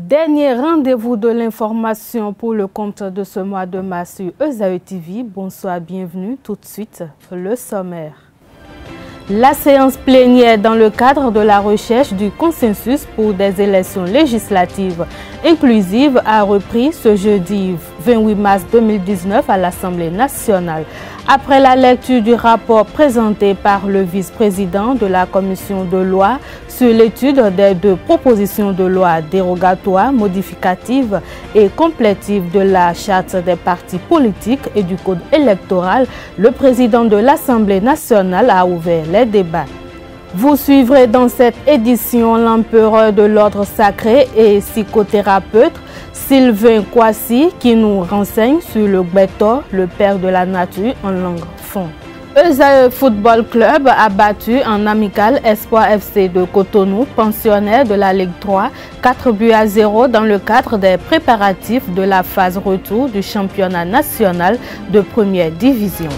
Dernier rendez-vous de l'information pour le compte de ce mois de mars sur ESAE TV. Bonsoir, bienvenue. Tout de suite, le sommaire. La séance plénière dans le cadre de la recherche du consensus pour des élections législatives inclusives a repris ce jeudi 28 mars 2019 à l'Assemblée nationale. Après la lecture du rapport présenté par le vice-président de la commission de loi sur l'étude des deux propositions de loi dérogatoires, modificatives et complétives de la charte des partis politiques et du code électoral, le président de l'Assemblée nationale a ouvert les débats. Vous suivrez dans cette édition l'empereur de l'ordre sacré et psychothérapeute Sylvain Kouassi qui nous renseigne sur le Gbetor, le père de la nature en langue fon. ESAE Football Club a battu en amical Espoir FC de Cotonou, pensionnaire de la Ligue 3, 4-0 dans le cadre des préparatifs de la phase retour du championnat national de première division.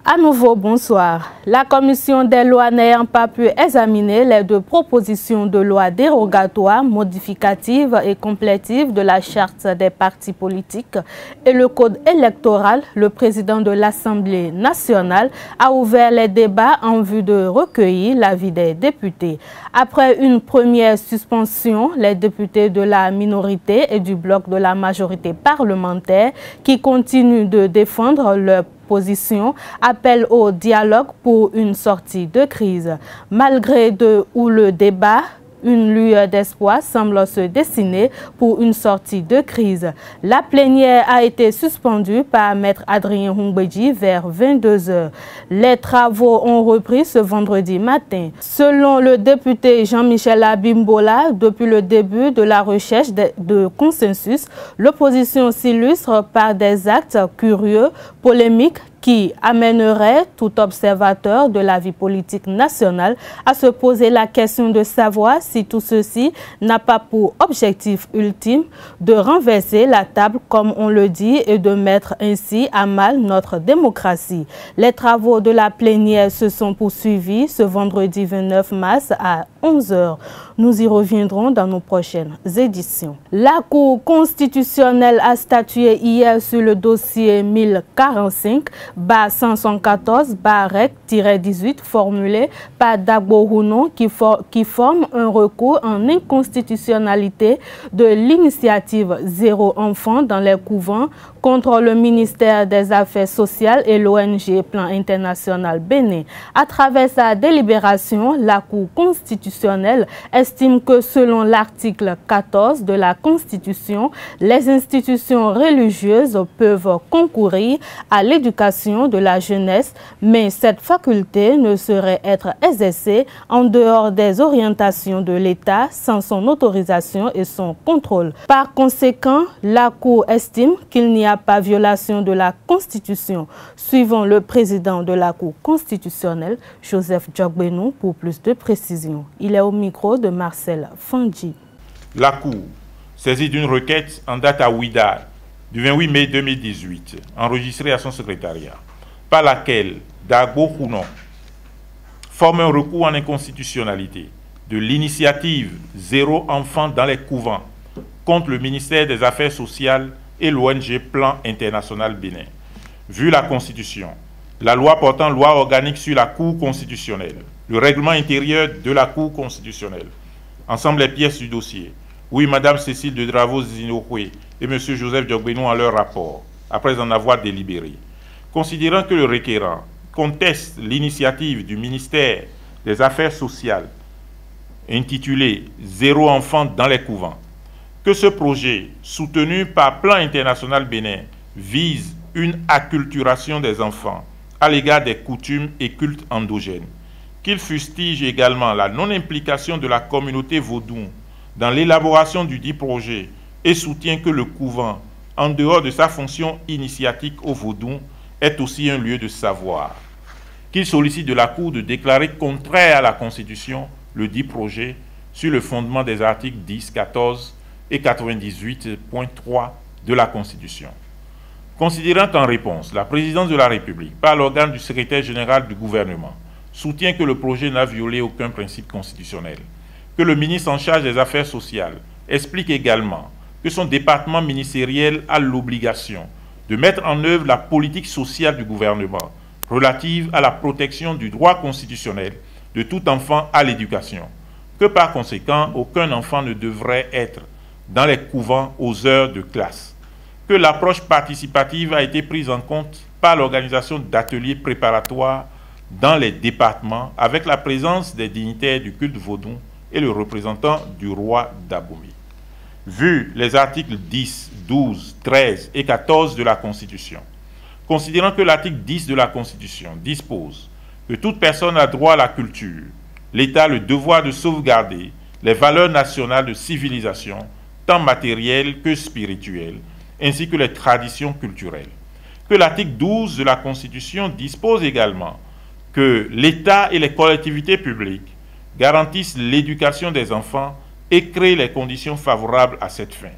À nouveau, bonsoir. La commission des lois n'ayant pas pu examiner les deux propositions de loi dérogatoires, modificatives et complétives de la charte des partis politiques et le code électoral, le président de l'Assemblée nationale a ouvert les débats en vue de recueillir l'avis des députés. Après une première suspension, les députés de la minorité et du bloc de la majorité parlementaire qui continuent de défendre leur position appelle au dialogue pour une sortie de crise. Malgré de houleux débats, une lueur d'espoir semble se dessiner pour une sortie de crise. La plénière a été suspendue par Maître Adrien Humbedji vers 22 h. Les travaux ont repris ce vendredi matin. Selon le député Jean-Michel Abimbola, depuis le début de la recherche de consensus, l'opposition s'illustre par des actes curieux, polémiques, qui amènerait tout observateur de la vie politique nationale à se poser la question de savoir si tout ceci n'a pas pour objectif ultime de renverser la table, comme on le dit, et de mettre ainsi à mal notre démocratie. Les travaux de la plénière se sont poursuivis ce vendredi 29 mars à 11 h. Nous y reviendrons dans nos prochaines éditions. La Cour constitutionnelle a statué hier sur le dossier 1045-114-REC-18 formulé par Dagbo Rounon qui forme un recours en inconstitutionnalité de l'initiative Zéro Enfant dans les couvents contre le ministère des Affaires sociales et l'ONG Plan International Bénin. À travers sa délibération, la Cour constitutionnelle estime que selon l'article 14 de la Constitution, les institutions religieuses peuvent concourir à l'éducation de la jeunesse, mais cette faculté ne saurait être exercée en dehors des orientations de l'État sans son autorisation et son contrôle. Par conséquent, la Cour estime qu'il n'y a pas violation de la Constitution. Suivant le président de la Cour constitutionnelle, Joseph Djogbenou, pour plus de précisions. Il est au micro de Marcel Fandji. La Cour, saisie d'une requête en date à Ouida du 28 mai 2018, enregistrée à son secrétariat, par laquelle Dagbo Rounon forme un recours en inconstitutionnalité de l'initiative Zéro Enfant dans les couvents contre le ministère des Affaires sociales et l'ONG Plan International Bénin. Vu la Constitution, la loi portant loi organique sur la Cour constitutionnelle, le règlement intérieur de la Cour constitutionnelle, ensemble les pièces du dossier, oui, Mme Cécile de Dravos-Zinokwe et M. Joseph Djogbenou en leur rapport, après en avoir délibéré, considérant que le requérant conteste l'initiative du ministère des Affaires sociales intitulée Zéro enfant dans les couvents, que ce projet, soutenu par Plan International Bénin, vise une acculturation des enfants à l'égard des coutumes et cultes endogènes, qu'il fustige également la non-implication de la communauté vaudou dans l'élaboration du dit projet et soutient que le couvent, en dehors de sa fonction initiatique au vaudou, est aussi un lieu de savoir, qu'il sollicite de la Cour de déclarer contraire à la Constitution le dit projet sur le fondement des articles 10, 14 et 98.3 de la Constitution. Considérant qu'en réponse, la présidence de la République, par l'organe du secrétaire général du gouvernement, soutient que le projet n'a violé aucun principe constitutionnel, que le ministre en charge des Affaires sociales explique également que son département ministériel a l'obligation de mettre en œuvre la politique sociale du gouvernement relative à la protection du droit constitutionnel de tout enfant à l'éducation, que par conséquent, aucun enfant ne devrait être dans les couvents aux heures de classe, que l'approche participative a été prise en compte par l'organisation d'ateliers préparatoires dans les départements avec la présence des dignitaires du culte vaudou et le représentant du roi d'Abomey. Vu les articles 10, 12, 13 et 14 de la Constitution, considérant que l'article 10 de la Constitution dispose que toute personne a droit à la culture, l'État a le devoir de sauvegarder les valeurs nationales de civilisation, tant matérielles que spirituelles, ainsi que les traditions culturelles. Que l'article 12 de la Constitution dispose également que l'État et les collectivités publiques garantissent l'éducation des enfants et créent les conditions favorables à cette fin.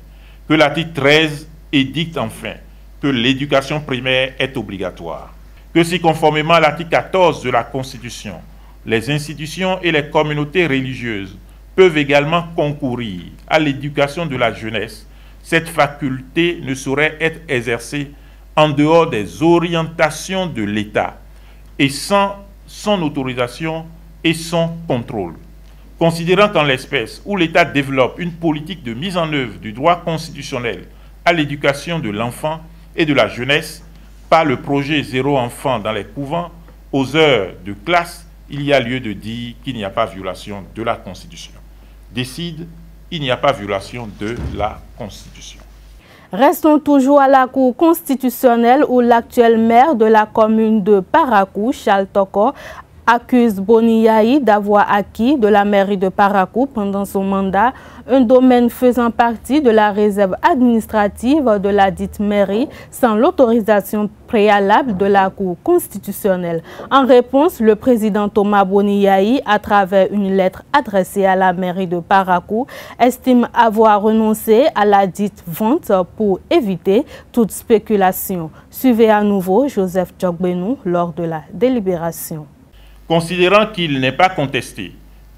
Que l'article 13 édicte enfin que l'éducation primaire est obligatoire. Que si conformément à l'article 14 de la Constitution, les institutions et les communautés religieuses peuvent également concourir à l'éducation de la jeunesse, cette faculté ne saurait être exercée en dehors des orientations de l'État et sans son autorisation et son contrôle. Considérant qu'en l'espèce où l'État développe une politique de mise en œuvre du droit constitutionnel à l'éducation de l'enfant et de la jeunesse par le projet Zéro enfant dans les couvents aux heures de classe, il y a lieu de dire qu'il n'y a pas violation de la Constitution. Décide, il n'y a pas violation de la Constitution. Restons toujours à la Cour constitutionnelle où l'actuel maire de la commune de Parakou, Charles Toko, accuse Boni Yayi d'avoir acquis de la mairie de Parakou pendant son mandat un domaine faisant partie de la réserve administrative de la dite mairie sans l'autorisation préalable de la Cour constitutionnelle. En réponse, le président Thomas Boni Yayi, à travers une lettre adressée à la mairie de Parakou, estime avoir renoncé à la dite vente pour éviter toute spéculation. Suivez à nouveau Joseph Djokbenou lors de la délibération. Considérant qu'il n'est pas contesté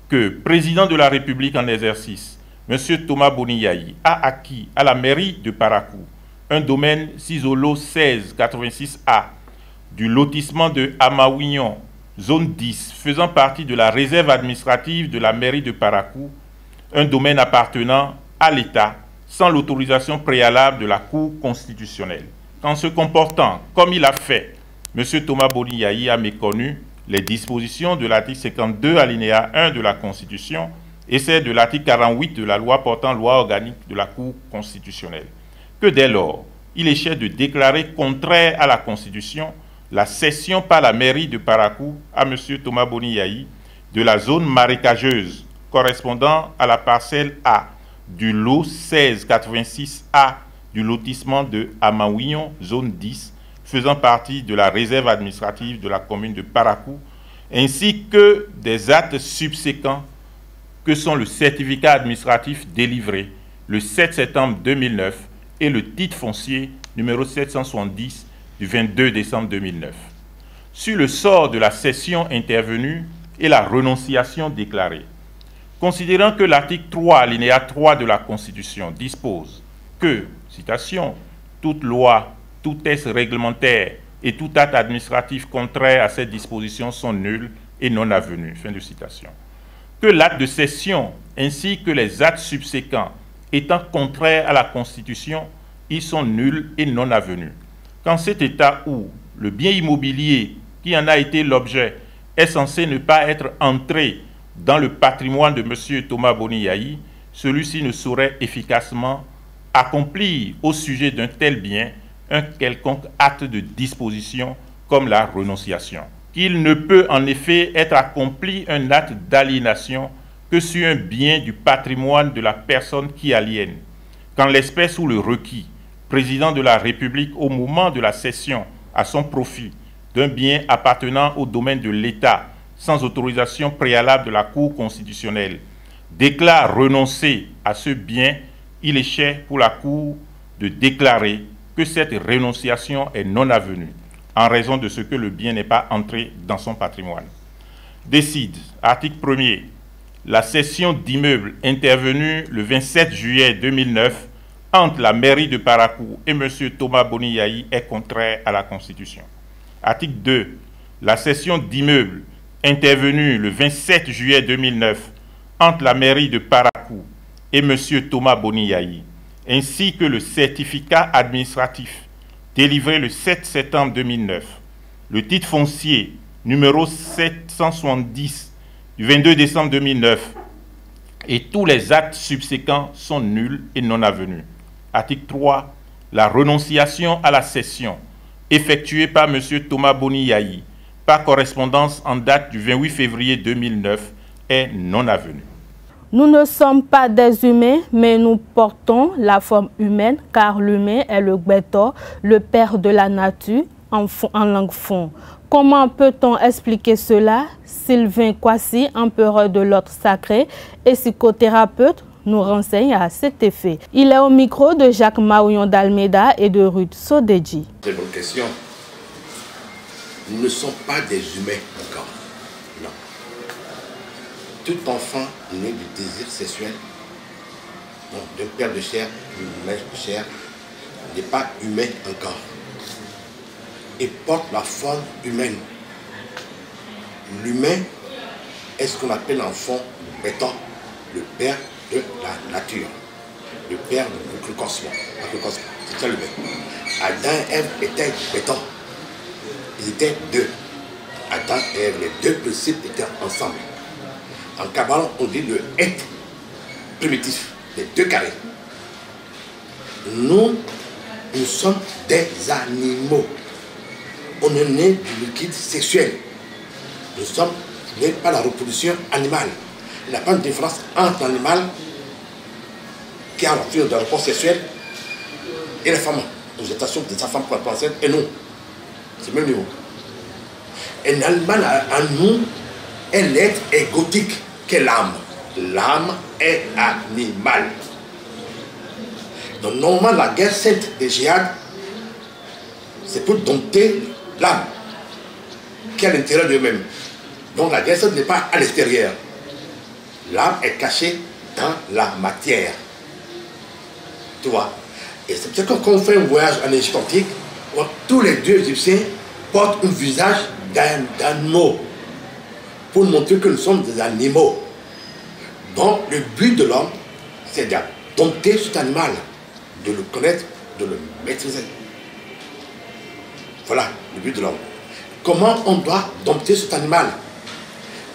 que président de la République en exercice, M. Thomas Boni Yayi, a acquis à la mairie de Parakou un domaine Sisolo 1686A du lotissement de Amawignon, zone 10, faisant partie de la réserve administrative de la mairie de Parakou, un domaine appartenant à l'État sans l'autorisation préalable de la Cour constitutionnelle. En se comportant comme il a fait, M. Thomas Boni Yayi a méconnu les dispositions de l'article 52 alinéa 1 de la Constitution et celles de l'article 48 de la loi portant loi organique de la Cour constitutionnelle. Que dès lors, il échait de déclarer contraire à la Constitution la cession par la mairie de Parakou à M. Thomas Boni Yayi de la zone marécageuse correspondant à la parcelle A du lot 1686A du lotissement de Amawignon, zone 10, faisant partie de la réserve administrative de la commune de Parakou, ainsi que des actes subséquents que sont le certificat administratif délivré le 7 septembre 2009 et le titre foncier numéro 770 du 22 décembre 2009. Sur le sort de la cession intervenue et la renonciation déclarée, considérant que l'article 3 alinéa 3 de la Constitution dispose que, citation, toute loi, tout texte réglementaire et tout acte administratif contraire à cette disposition sont nuls et non avenus. Fin de citation. Que l'acte de cession ainsi que les actes subséquents étant contraires à la Constitution, ils sont nuls et non avenus. Qu'en cet état où le bien immobilier qui en a été l'objet est censé ne pas être entré dans le patrimoine de M. Thomas Boni Yayi, celui-ci ne saurait efficacement accomplir au sujet d'un tel bien un quelconque acte de disposition comme la renonciation. Il ne peut en effet être accompli un acte d'aliénation que sur un bien du patrimoine de la personne qui aliène, qu'en l'espèce où le requis, président de la République au moment de la cession à son profit d'un bien appartenant au domaine de l'État sans autorisation préalable de la Cour constitutionnelle, déclare renoncer à ce bien, il échait pour la Cour de déclarer que cette renonciation est non avenue, en raison de ce que le bien n'est pas entré dans son patrimoine. décide, article 1er, la cession d'immeubles intervenue le 27 juillet 2009 entre la mairie de Parakou et M. Thomas Boni-Yayi est contraire à la Constitution. Article 2. La cession d'immeubles intervenue le 27 juillet 2009 entre la mairie de Parakou et M. Thomas Boni-Yayi, ainsi que le certificat administratif délivré le 7 septembre 2009, le titre foncier numéro 770 du 22 décembre 2009 et tous les actes subséquents sont nuls et non avenus. Article 3. La renonciation à la cession effectuée par M. Thomas Boni-Yayi par correspondance en date du 28 février 2009 est non avenue. Nous ne sommes pas des humains, mais nous portons la forme humaine, car l'humain est le Gbeto, le père de la nature, en langue fon. Comment peut-on expliquer cela? Sylvain Kwasi, empereur de l'ordre sacré et psychothérapeute, nous renseigne à cet effet. Il est au micro de Jacques Maouillon d'Almeida et de Ruth Sodeji. C'est une bonne question. Nous ne sommes pas des humains encore. Non. Tout enfant né du désir sexuel, d'un père de chair, d'une mère de chair, n'est pas humain encore. Il porte la forme humaine. L'humain est ce qu'on appelle l'enfant béton, le père de la nature, le père du cosmos. C'est ça l'humain. Adam et Ève étaient béton. Ils étaient deux. Adam et Ève, les deux principes étaient ensemble. En Kabbale, on dit le être primitif, les deux carrés. Nous sommes des animaux. On est né du liquide sexuel. Nous sommes nés par la reproduction animale. Il n'y a pas de différence entre l'animal qui a refusé de rapport sexuel et les femmes. Aux gestations de sa femme pour la enceinte et nous. C'est le même niveau. Un animal en nous est l'être égotique qu'est l'âme. L'âme est animale. Donc normalement la guerre sainte des djihad, c'est pour dompter l'âme qui est à l'intérieur d'eux-mêmes. Donc la guerre sainte n'est pas à l'extérieur. L'âme est cachée dans la matière. Tu vois. Et c'est pour ça que quand on fait un voyage en Égypte antique, tous les dieux égyptiens portent un visage d'animaux pour montrer que nous sommes des animaux. Donc le but de l'homme, c'est de dompter cet animal, de le connaître, de le maîtriser. Voilà le but de l'homme. Comment on doit dompter cet animal?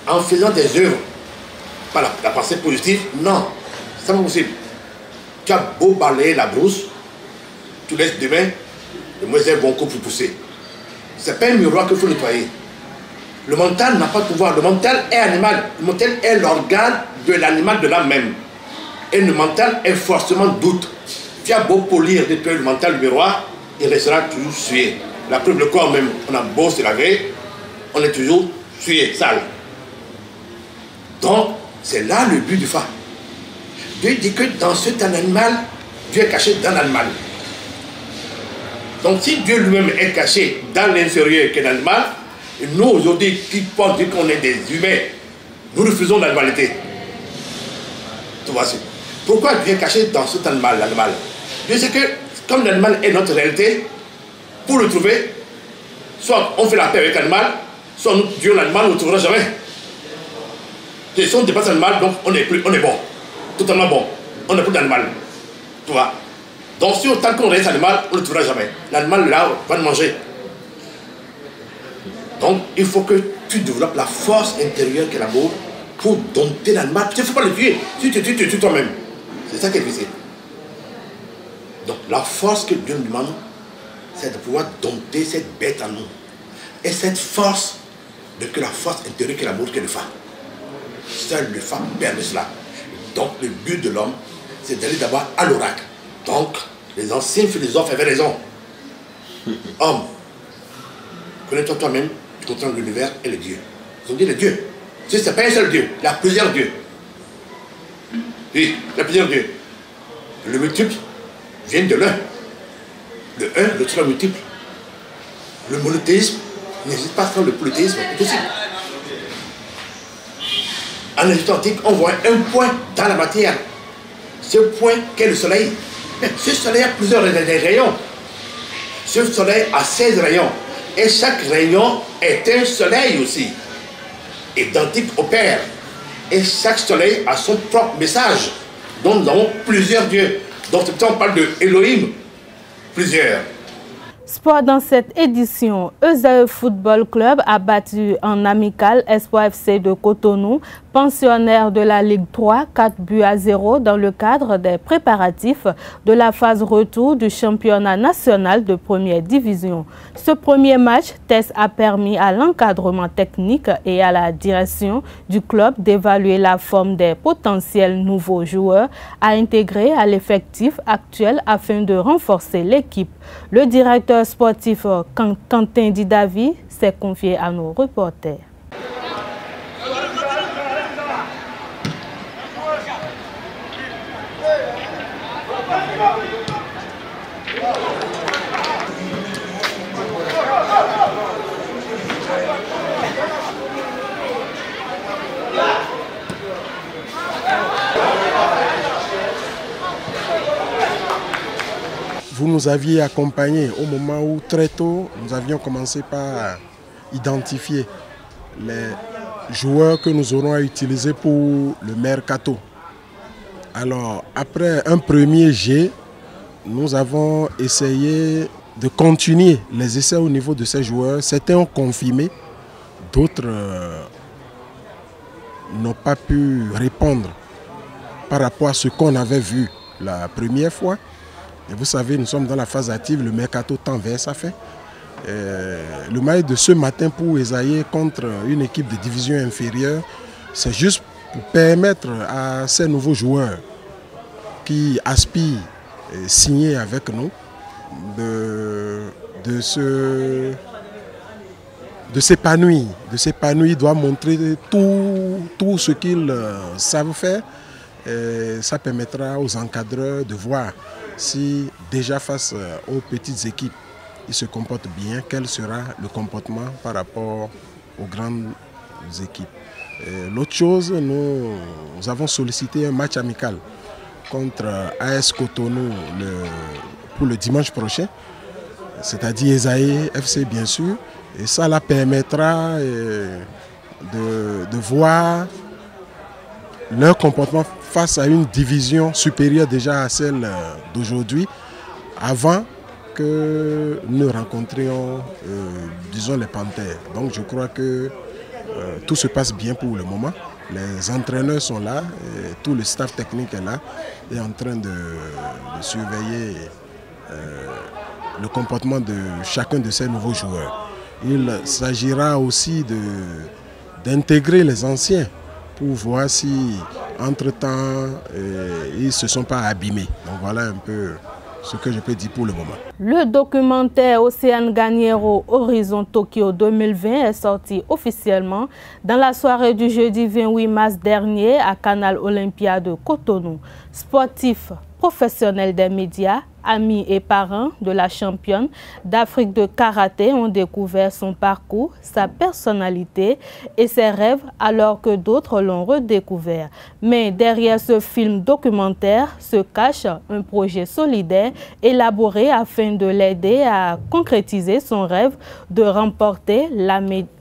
En faisant des œuvres. Pas la pensée positive, non, c'est pas possible. Tu as beau balayer la brousse, tu laisses demain, les moiselles vont encore pousser. C'est pas un miroir qu'il faut nettoyer. Le mental n'a pas de pouvoir. Le mental est animal. Le mental est l'organe de l'animal de l'âme même. Et le mental est forcément doute. Tu as beau polir, nettoyer le mental du miroir, il restera toujours sué. La preuve, le corps même, on a beau se laver, on est toujours sué, sale. Donc, c'est là le but du fa. Dieu dit que dans cet animal, Dieu est caché dans l'animal. Donc si Dieu lui-même est caché dans l'inférieur qu'est l'animal, nous aujourd'hui qui pensons qu'on est des humains, nous refusons l'animalité. Tu vois, pourquoi Dieu est caché dans cet animal, l'animal? Dieu sait que comme l'animal est notre réalité, pour le trouver, soit on fait la paix avec l'animal, soit nous tuons l'animal, on ne le trouvera jamais. Et si on dépasse l'animal, donc on est bon. Totalement bon. On n'est plus d'animal. Tu vois. Donc si tant qu'on reste animal, on ne le trouvera jamais. L'animal là va le manger. Donc il faut que tu développes la force intérieure qu'est l'amour pour dompter l'animal. Il ne faut pas le tuer. Si tu tues toi-même. C'est ça qui est difficile. Donc la force que Dieu nous demande, c'est de pouvoir dompter cette bête en nous. Et cette force, que la force intérieure qu'est l'amour, qu'est le fa. Seul le fa permet cela. Donc le but de l'homme, c'est d'aller d'abord à l'oracle. Donc les anciens philosophes avaient raison. Homme, connais-toi toi-même, tu contrôles l'univers et le Dieu. Ils ont dit le Dieu. Ce n'est pas un seul Dieu, il y a plusieurs dieux. Oui, il y a plusieurs dieux. Le multiple vient de l'un. Le un, le trois multiple. Le monothéisme n'existe pas sans le polythéisme, c'est possible. En Égypte antique, on voit un point dans la matière. Ce point qu'est le soleil. Mais ce soleil a plusieurs rayons. Ce soleil a 16 rayons. Et chaque rayon est un soleil aussi. Et d'antique opère. Et chaque soleil a son propre message. Donc nous avons plusieurs dieux. Donc on parle de Elohim. Plusieurs. Sport dans cette édition, Esaü Football Club a battu en amical Espoir FC de Cotonou, pensionnaire de la Ligue 3, 4-0 dans le cadre des préparatifs de la phase retour du championnat national de première division. Ce premier match test a permis à l'encadrement technique et à la direction du club d'évaluer la forme des potentiels nouveaux joueurs à intégrer à l'effectif actuel afin de renforcer l'équipe. Le directeur sportif Quentin Didavi s'est confié à nos reporters. Vous nous aviez accompagnés au moment où très tôt nous avions commencé par identifier les joueurs que nous aurons à utiliser pour le mercato. Alors après un premier jet, nous avons essayé de continuer les essais au niveau de ces joueurs. Certains ont confirmé, d'autres n'ont pas pu répondre par rapport à ce qu'on avait vu la première fois. Et vous savez, nous sommes dans la phase active, le mercato tend vers sa fin. Le match de ce matin pour Esaü contre une équipe de division inférieure, c'est juste pour permettre à ces nouveaux joueurs qui aspirent à signer avec nous de s'épanouir. Ils doivent montrer tout ce qu'ils savent faire. Et ça permettra aux encadreurs de voir si déjà face aux petites équipes, ils se comportent bien, quel sera le comportement par rapport aux grandes équipes. L'autre chose, nous avons sollicité un match amical contre AS Cotonou pour le dimanche prochain, c'est-à-dire Esaü FC bien sûr, et ça la permettra de voir leur comportement face à une division supérieure déjà à celle d'aujourd'hui, avant que nous rencontrions, disons, les Panthères. Donc je crois que tout se passe bien pour le moment. Les entraîneurs sont là, et tout le staff technique est là, et en train de surveiller le comportement de chacun de ces nouveaux joueurs. Il s'agira aussi d'intégrer les anciens pour voir si, entre-temps, ils ne se sont pas abîmés. Donc voilà un peu ce que je peux dire pour le moment. Le documentaire Océane Gagnero Horizon Tokyo 2020 est sorti officiellement dans la soirée du jeudi 28 mars dernier à Canal Olympia de Cotonou. Sportifs, professionnels des médias, amis et parents de la championne d'Afrique de karaté ont découvert son parcours, sa personnalité et ses rêves alors que d'autres l'ont redécouvert. Mais derrière ce film documentaire se cache un projet solidaire élaboré afin de l'aider à concrétiser son rêve de remporter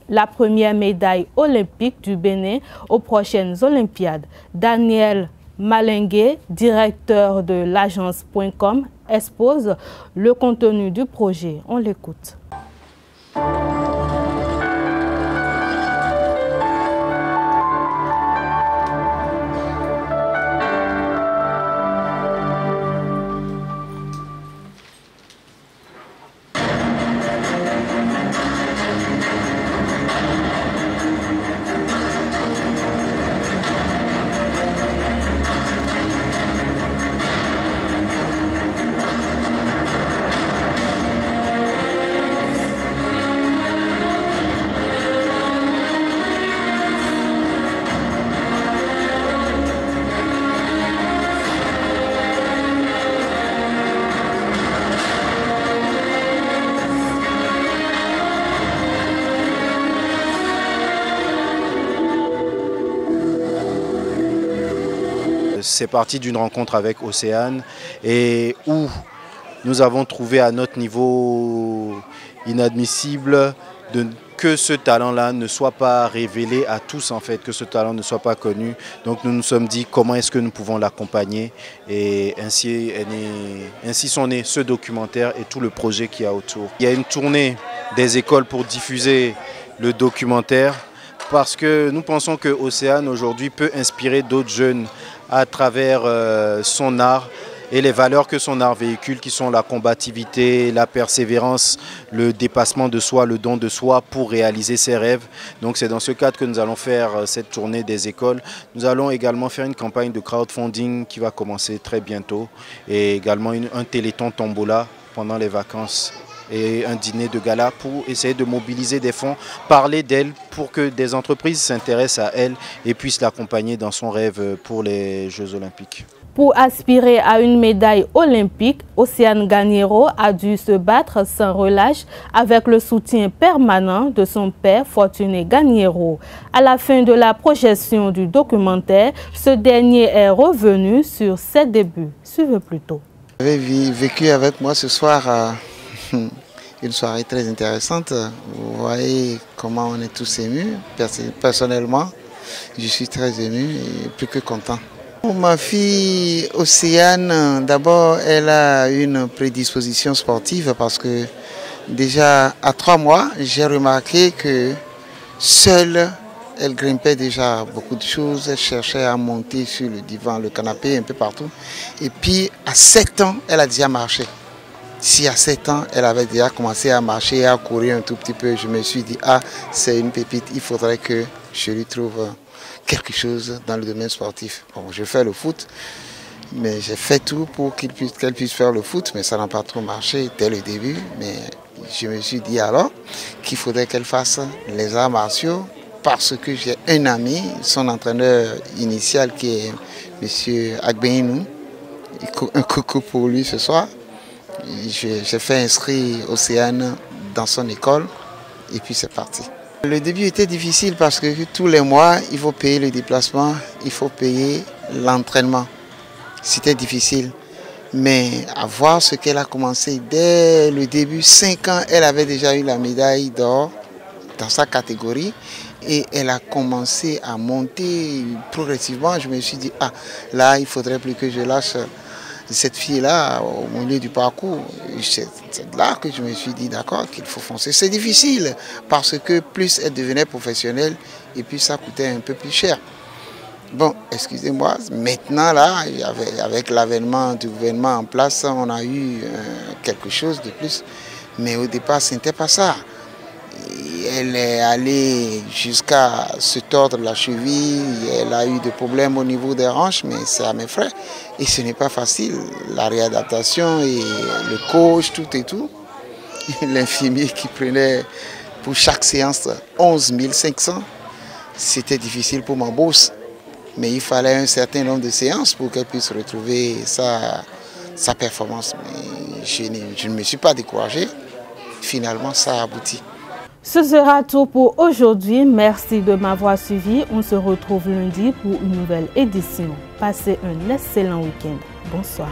la première médaille olympique du Bénin aux prochaines Olympiades. Daniel Malingué, directeur de l'agence.com, expose le contenu du projet. On l'écoute. c'est parti d'une rencontre avec Océane et où nous avons trouvé à notre niveau inadmissible que ce talent-là ne soit pas révélé à tous, en fait, que ce talent ne soit pas connu. Donc nous nous sommes dit comment est-ce que nous pouvons l'accompagner et ainsi sont nés ce documentaire et tout le projet qu'il y a autour. Il y a une tournée des écoles pour diffuser le documentaire parce que nous pensons que Océane aujourd'hui peut inspirer d'autres jeunes à travers son art et les valeurs que son art véhicule, qui sont la combativité, la persévérance, le dépassement de soi, le don de soi pour réaliser ses rêves. Donc c'est dans ce cadre que nous allons faire cette tournée des écoles. Nous allons également faire une campagne de crowdfunding qui va commencer très bientôt et également un téléthon tombola pendant les vacances et un dîner de gala pour essayer de mobiliser des fonds, parler d'elle pour que des entreprises s'intéressent à elle et puissent l'accompagner dans son rêve pour les Jeux Olympiques. Pour aspirer à une médaille olympique, Océane Ganiero a dû se battre sans relâche avec le soutien permanent de son père Fortuné Ganiero. À la fin de la projection du documentaire, ce dernier est revenu sur ses débuts. Suivez plutôt. Vous avez vécu avec moi ce soir une soirée très intéressante. Vous voyez comment on est tous émus. Personnellement, je suis très ému et plus que content. Ma fille Océane, d'abord, elle a une prédisposition sportive parce que déjà à 3 mois, j'ai remarqué que seule, elle grimpait déjà beaucoup de choses, elle cherchait à monter sur le divan, le canapé, un peu partout. Et puis à 7 ans, elle a déjà marché. Si à 7 ans, elle avait déjà commencé à marcher, à courir un tout petit peu, je me suis dit, ah, c'est une pépite, il faudrait que je lui trouve quelque chose dans le domaine sportif. Bon, je fais le foot, mais j'ai fait tout pour qu'elle puisse faire le foot, mais ça n'a pas trop marché dès le début. Mais je me suis dit alors qu'il faudrait qu'elle fasse les arts martiaux parce que j'ai un ami, son entraîneur initial qui est M. Agbeinou, un coucou pour lui ce soir. J'ai fait inscrire Océane dans son école et puis c'est parti. Le début était difficile parce que tous les mois, il faut payer le déplacement, il faut payer l'entraînement. C'était difficile. Mais à voir ce qu'elle a commencé dès le début, 5 ans, elle avait déjà eu la médaille d'or dans sa catégorie. Et elle a commencé à monter progressivement. Je me suis dit, ah, là, il ne faudrait plus que je lâche cette fille-là au milieu du parcours. C'est là que je me suis dit, d'accord, qu'il faut foncer. C'est difficile parce que plus elle devenait professionnelle et puis ça coûtait un peu plus cher. Bon, excusez-moi, maintenant là, avec l'avènement du gouvernement en place, on a eu quelque chose de plus. Mais au départ, ce n'était pas ça. Elle est allée jusqu'à se tordre la cheville, elle a eu des problèmes au niveau des hanches, mais c'est à mes frais. Et ce n'est pas facile, la réadaptation et le coach, tout et tout. L'infirmier qui prenait pour chaque séance 11 500, c'était difficile pour ma bourse. Mais il fallait un certain nombre de séances pour qu'elle puisse retrouver sa performance. Mais je ne me suis pas découragé, finalement ça a abouti. Ce sera tout pour aujourd'hui. Merci de m'avoir suivi. On se retrouve lundi pour une nouvelle édition. Passez un excellent week-end. Bonsoir.